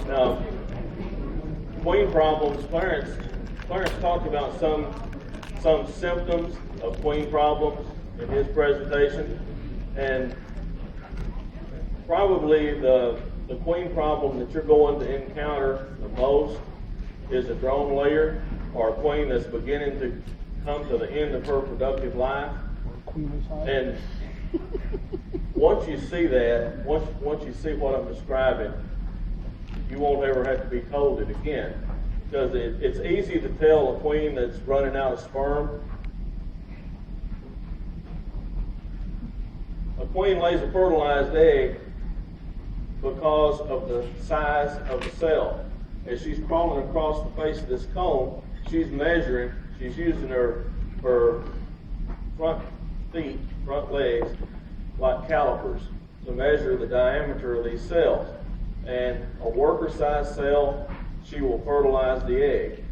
Now, queen problems, Clarence talked about some symptoms of queen problems in his presentation, and probably the queen problem that you're going to encounter the most is a drone layer or a queen that's beginning to come to the end of her productive life. And once you see that, once you see what I'm describing, you won't ever have to be told it again. Because it's easy to tell a queen that's running out of sperm. A queen lays a fertilized egg because of the size of the cell. As she's crawling across the face of this cone, she's measuring, she's using her front legs like calipers to measure the diameter of these cells. And a worker-sized cell, she will fertilize the egg.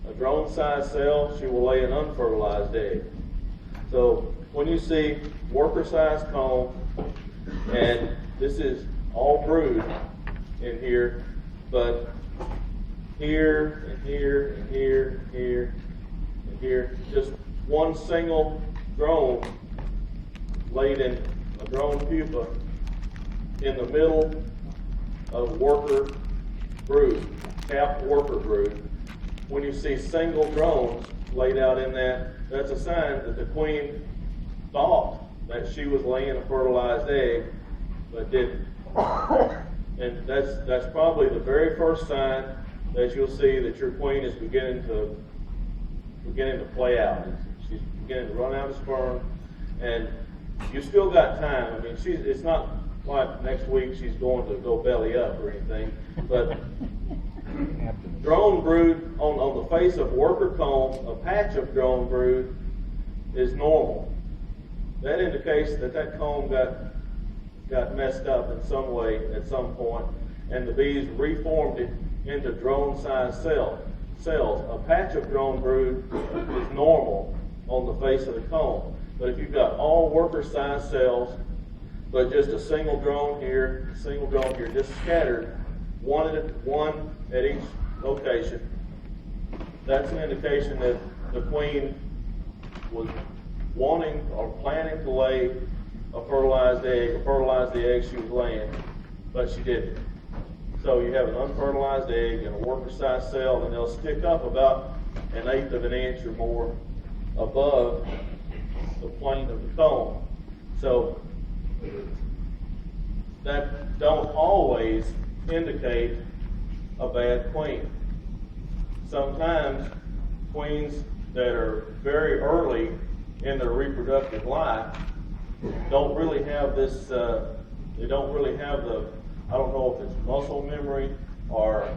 A drone-sized cell, she will lay an unfertilized egg. So when you see worker-sized cone, and this is all brood in here, but here and here and here and here and here, just one single drone laid in a drone pupa in the middle of worker brood, capped worker brood. When you see single drones laid out in that, that's a sign that the queen thought that she was laying a fertilized egg, but didn't. And that's probably the very first sign that you'll see that your queen is beginning to play out. She's beginning to run out of sperm, and you still got time. I mean, it's not like next week she's going to go belly up or anything, but drone brood on the face of worker cone, a patch of drone brood is normal. That indicates that cone got messed up in some way at some point, and the bees reformed it into drone-sized cells. A patch of drone brood is normal on the face of the cone. But if you've got all worker-sized cells, but just a single drone here, just scattered, one at each location, that's an indication that the queen was wanting or planning to lay a fertilize the egg she was laying, but she didn't. So you have an unfertilized egg in a worker-sized cell, and they'll stick up about 1/8 of an inch or more above the plane of the cone. So that don't always indicate a bad queen. Sometimes queens that are very early in their reproductive life don't really have this, they don't really have the, I don't know if it's muscle memory or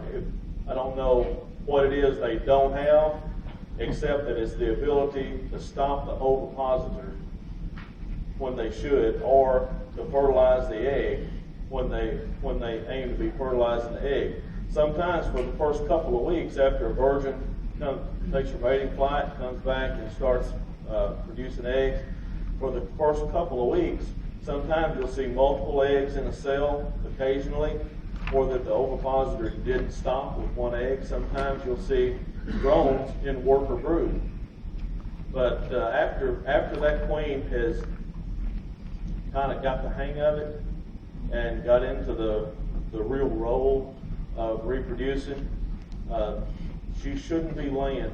I don't know what it is they don't have, except that it's the ability to stop the ovipositor when they should, or to fertilize the egg when they aim to be fertilizing the egg. Sometimes for the first couple of weeks after a virgin takes her mating flight, comes back and starts producing eggs, for the first couple of weeks, sometimes you'll see multiple eggs in a cell occasionally, or that the ovipositor didn't stop with one egg. Sometimes you'll see drones in worker brood. But after that queen has kind of got the hang of it and got into the real role of reproducing, she shouldn't be laying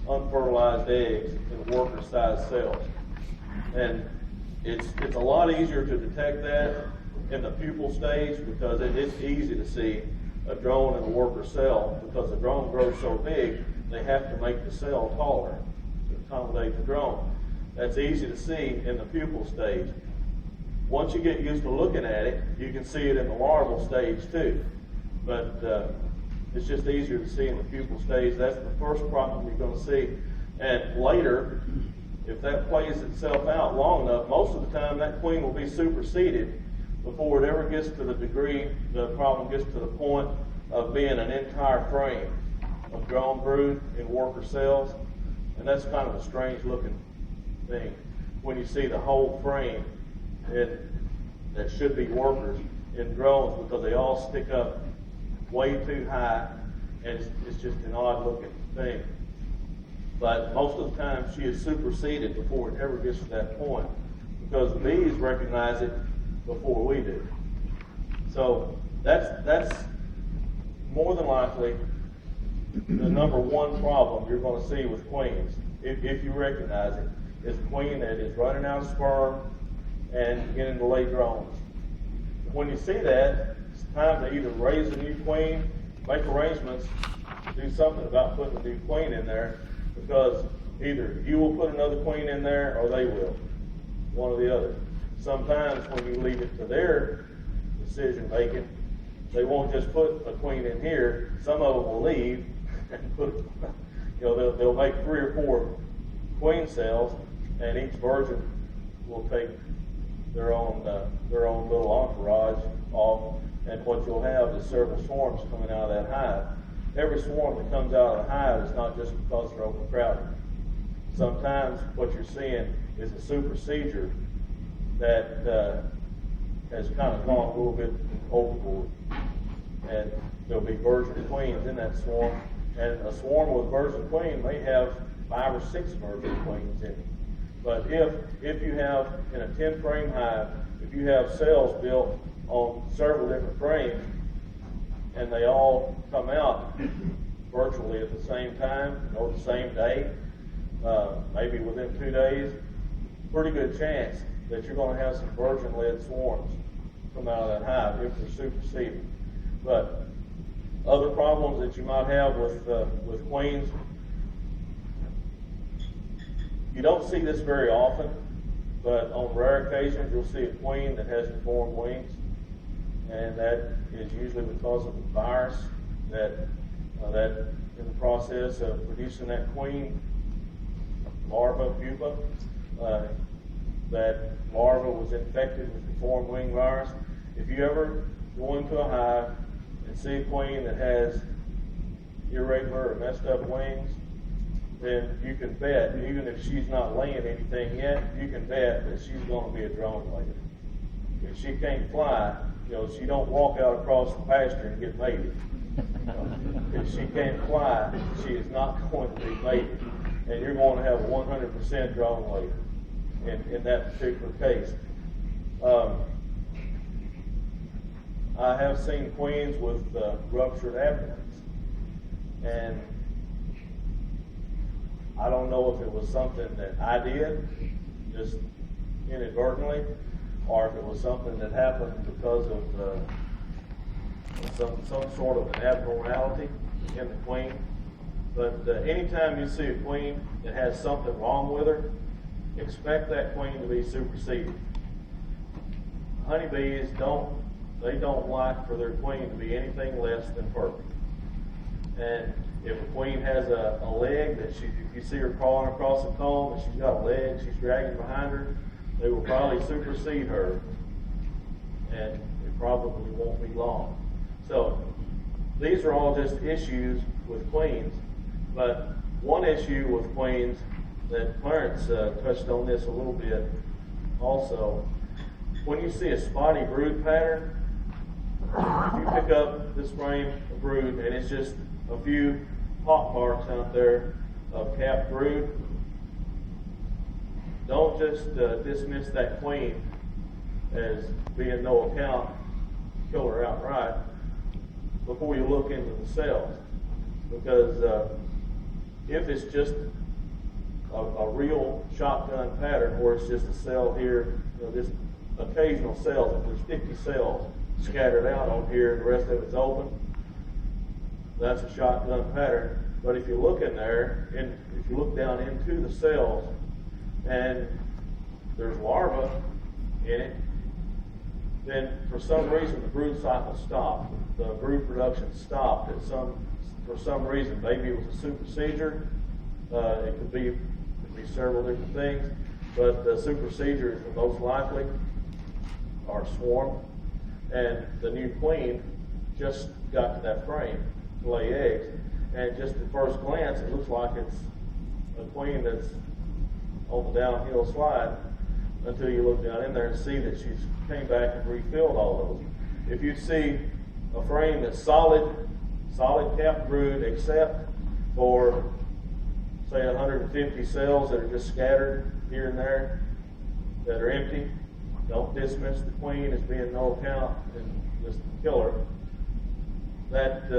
unfertilized eggs in worker-sized cells. And it's a lot easier to detect that in the pupal stage, because it's easy to see a drone in a worker cell, because the drone grows so big they have to make the cell taller to accommodate the drone. That's easy to see in the pupal stage. Once you get used to looking at it, you can see it in the larval stage too. But it's just easier to see in the pupal stage. That's the first problem you're going to see. And later, if that plays itself out long enough, most of the time that queen will be superseded before it ever gets to the degree the problem gets to the point of being an entire frame of drone brood in worker cells. And that's kind of a strange looking thing when you see the whole frame that should be workers in drones, because they all stick up way too high, and it's just an odd looking thing. But most of the time she is superseded before it ever gets to that point, because the bees recognize it before we do. So that's more than likely the number one problem you're going to see with queens, if you recognize it, is a queen that is running out of sperm and beginning to lay drones. When you see that, it's time to either raise a new queen, make arrangements, do something about putting a new queen in there, because either you will put another queen in there or they will, one or the other. Sometimes when you leave it to their decision making, they won't just put a queen in here. Some of them will leave and put, they'll make 3 or 4 queen cells, and each virgin will take their own little entourage off, and what you'll have is several swarms coming out of that hive. Every swarm that comes out of the hive is not just because they're overcrowded. Sometimes what you're seeing is a supersedure that has kind of gone a little bit overboard, and there'll be virgin queens in that swarm, and a swarm with virgin queen may have 5 or 6 virgin queens in it. But if you have, in a 10-frame hive, if you have cells built on several different frames, and they all come out virtually at the same time, or the same day, maybe within 2 days, pretty good chance that you're going to have some virgin-led swarms come out of that hive if they're superseded. But other problems that you might have with queens, you don't see this very often, but on rare occasions you'll see a queen that has deformed wings, and that is usually because of the virus that in the process of producing that queen larva, pupa, that larva was infected with deformed wing virus. If you ever go into a hive and see a queen that has irregular or messed up wings, then you can bet, even if she's not laying anything yet, you can bet that she's going to be a drone layer. If she can't fly, she don't walk out across the pasture and get mated. If she can't fly, she is not going to be mated, and you're going to have a 100% drone layer in that particular case. I have seen queens with ruptured abdomens, and I don't know if it was something that I did, just inadvertently, or if it was something that happened because of some sort of an abnormality in the queen. But anytime you see a queen that has something wrong with her, expect that queen to be superseded. Honeybees don't like for their queen to be anything less than perfect. And if a queen has a leg that if you see her crawling across a comb and she's got a leg she's dragging behind her, they will probably supersede her, and it probably won't be long. So these are all just issues with queens. But one issue with queens that Clarence touched on this a little bit also, when you see a spotty brood pattern, if you pick up this frame of brood and it's just a few pock marks out there of capped brood, don't just dismiss that queen as being no account, kill her outright, before you look into the cells. Because if it's just a real shotgun pattern where it's just a cell here, just occasional cells, if there's 50 cells scattered out on here and the rest of it's open, that's a shotgun pattern. But if you look in there, and if you look down into the cells, and there's larvae in it, then for some reason the brood cycle stopped. The brood production stopped for some reason. Maybe it was a supersedure. It could be several different things, but the supersedure is the most likely, or swarm, and the new queen just got to that frame to lay eggs, and just at first glance it looks like it's a queen that's on the downhill slide, until you look down in there and see that she's came back and refilled all those. If you see a frame that's solid cap brood, except for, say, 150 cells that are just scattered here and there, that are empty. Don't dismiss the queen as being no account and just kill her. That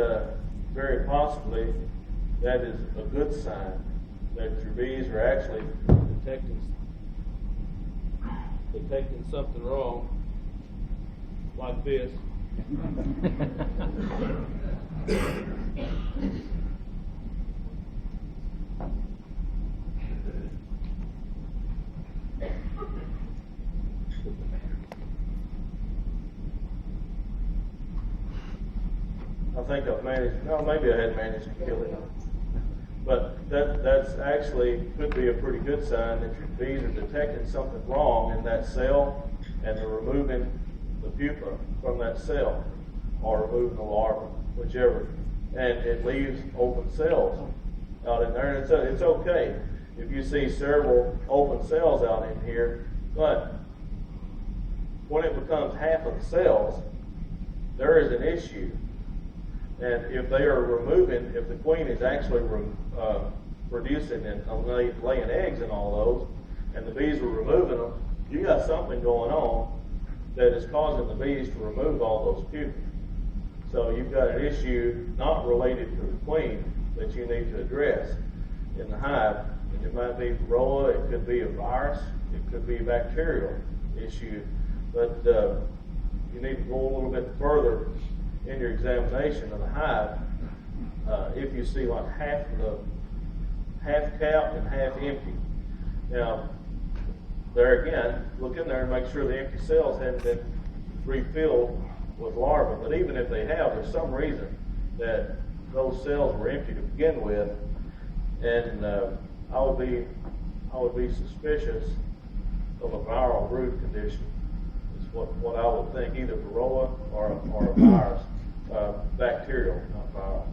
very possibly, that is a good sign that your bees are actually detecting something wrong, like this. I think I've managed, no, maybe I had managed to kill it. But that's actually could be a pretty good sign that your bees are detecting something wrong in that cell, and they're removing the pupa from that cell, or removing the larva, whichever. And it leaves open cells out in there. And it's okay if you see several open cells out in here, but when it becomes half of the cells, there is an issue. And if they are removing, if the queen is actually producing and laying eggs in all those, and the bees are removing them, you got something going on that is causing the bees to remove all those pupae. So you've got an issue not related to the queen that you need to address in the hive. And it might be varroa, it could be a virus, it could be a bacterial issue, but you need to go a little bit further in your examination of the hive. If you see like half capped and half empty. Now, there again, look in there and make sure the empty cells haven't been refilled with larvae. But even if they have, there's some reason that those cells were empty to begin with, and I would be suspicious of a viral brood condition. Is what I would think, either varroa or a virus, bacterial, not viral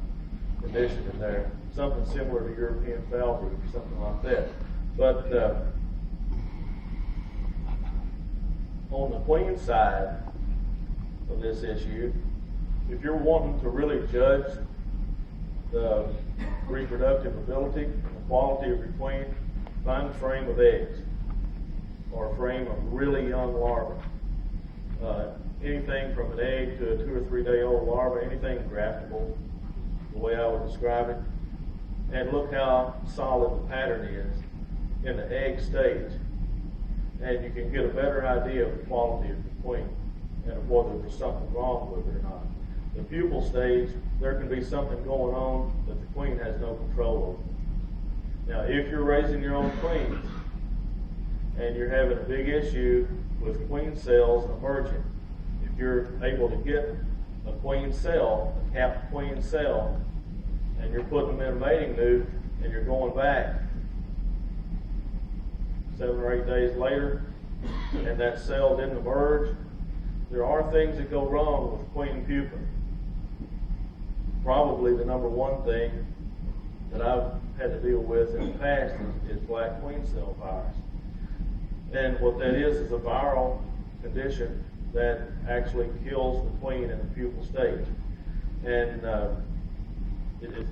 condition in there. Something similar to European foul brood or something like that. But on the queen side of this issue, if you're wanting to really judge the reproductive ability and the quality of your queen, find a frame of eggs or a frame of really young larvae. Anything from an egg to a 2 or 3 day old larva, anything graftable, the way I would describe it. And look how solid the pattern is in the egg stage. And you can get a better idea of the quality of the queen and of whether there's something wrong with it or not. The pupal stage, there can be something going on that the queen has no control over. Now, if you're raising your own queens and you're having a big issue with queen cells emerging, if you're able to get a queen cell, a capped queen cell, and you're putting them in a mating nute and you're going back 7 or 8 days later and that cell didn't emerge, there are things that go wrong with queen pupa. Probably the number one thing that I've had to deal with in the past is black queen cell virus. And what that is a viral condition that actually kills the queen in the pupal stage. And it's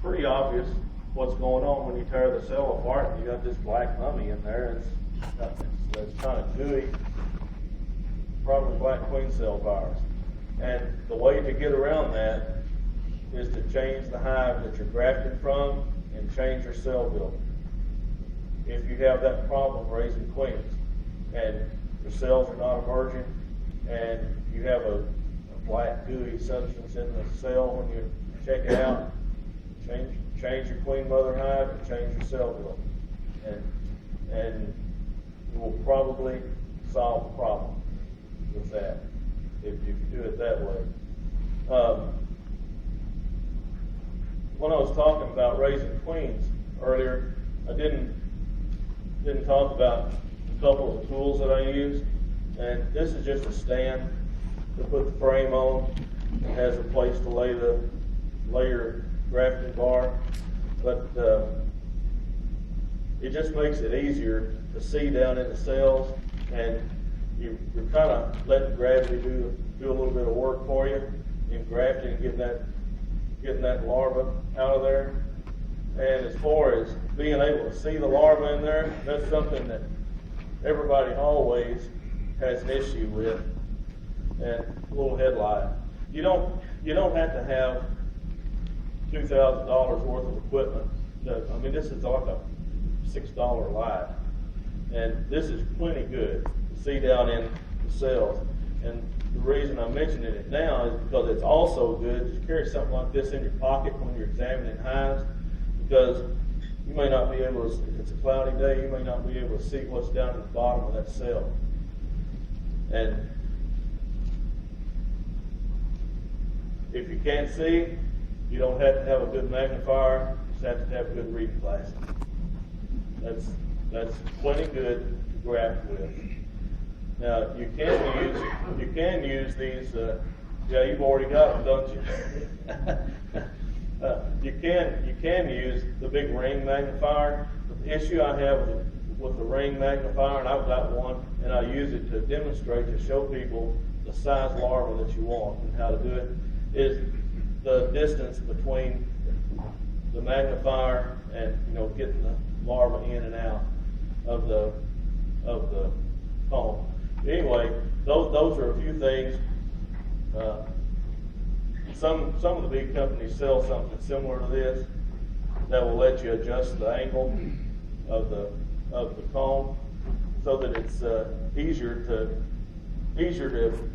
pretty obvious what's going on when you tear the cell apart and you got this black mummy in there. It's kind of gooey, probably black queen cell virus. And the way to get around that is to change the hive that you're grafting from and change your cell building. If you have that problem raising queens and your cells are not emerging and you have a black gooey substance in the cell when you check it out, change your queen mother hive and change your cell building. And you will probably solve the problem with that if you do it that way. When I was talking about raising queens earlier, I didn't talk about a couple of the tools that I use. And this is just a stand to put the frame on. It has a place to lay your grafting bar. But it just makes it easier to see down in the cells, and you're kind of letting gravity do a little bit of work for you. in grafting and getting that larva out of there. And as far as being able to see the larva in there, that's something that everybody always has an issue with. And a little headlight. You don't have to have $2,000 worth of equipment. I mean, this is like a $6 light, and this is plenty good to see down in the cells. And the reason I'm mentioning it now is because it's also good to carry something like this in your pocket when you're examining hives, because you may not be able to, if it's a cloudy day, you may not be able to see what's down at the bottom of that cell. And if you can't see, you don't have to have a good magnifier, you just have to have good reading glasses. That's plenty good to graft with. Now you can use these. Yeah, you've already got them, don't you? You can use the big ring magnifier. The issue I have with the ring magnifier, and I've got one, and I use it to demonstrate, to show people the size larva that you want and how to do it, is the distance between the magnifier and getting the larva in and out of the comb. Anyway, those are a few things. Some of the big companies sell something similar to this that will let you adjust the angle of the comb so that it's easier to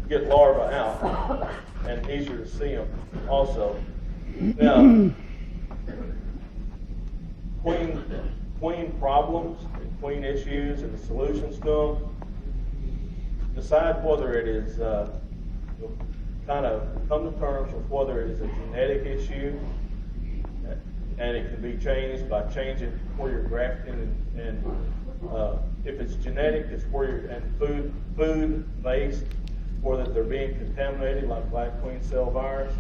get larvae out and easier to see them also. Now, queen problems and queen issues and the solutions to them, decide whether it is kind of come to terms with whether it is a genetic issue, and it can be changed by changing where you're grafting, and if it's genetic, it's where you're, and food based, or that they're being contaminated like black queen cell virus,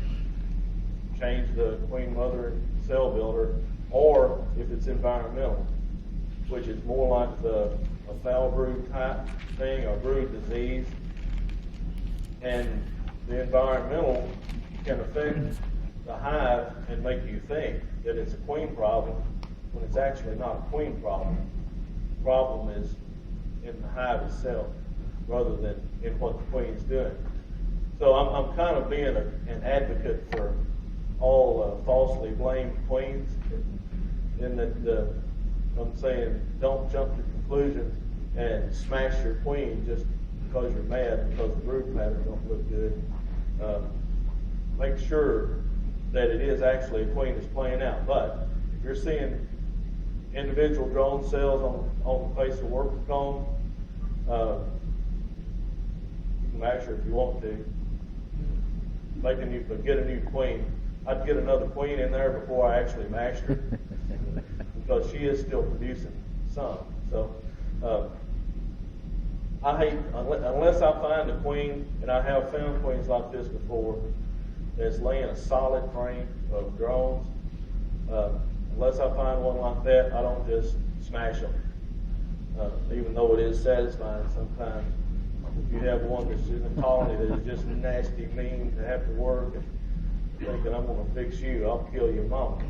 change the queen mother cell builder, or if it's environmental, which is more like a foul brood type thing, or brood disease. And the environmental can affect the hive and make you think that it's a queen problem when it's actually not a queen problem. The problem is in the hive itself rather than in what the queen's doing. So I'm kind of being an advocate for all falsely blamed queens, in that I'm saying don't jump to conclusions and smash your queen just because you're mad because the brood patterns don't look good. Make sure that it is actually a queen that's playing out. But if you're seeing individual drone cells on the face of worker comb, you can mash her if you want to. Get a new queen. I'd get another queen in there before I actually mashed her because she is still producing some. So I hate, unless I find a queen, and I have found queens like this before, that's laying a solid frame of drones. Unless I find one like that, I don't just smash them. Even though it is satisfying sometimes. If you have one that's in a colony that is just nasty, mean to have to work, and thinking I'm going to fix you, I'll kill your mama.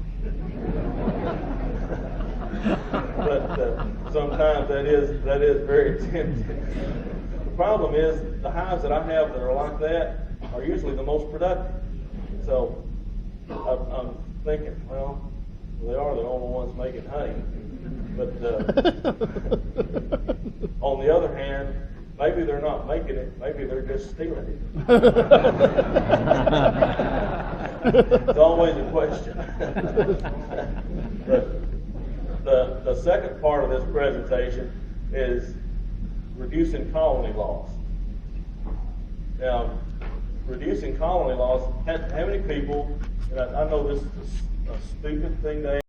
But sometimes that is very tempting. The problem is the hives that I have that are like that are usually the most productive. So I'm thinking, well, they are the only ones making honey. But on the other hand, maybe they're not making it. Maybe they're just stealing it. It's always a question. But the second part of this presentation is reducing colony loss. Now, reducing colony loss, how many people, and I know this is a stupid thing to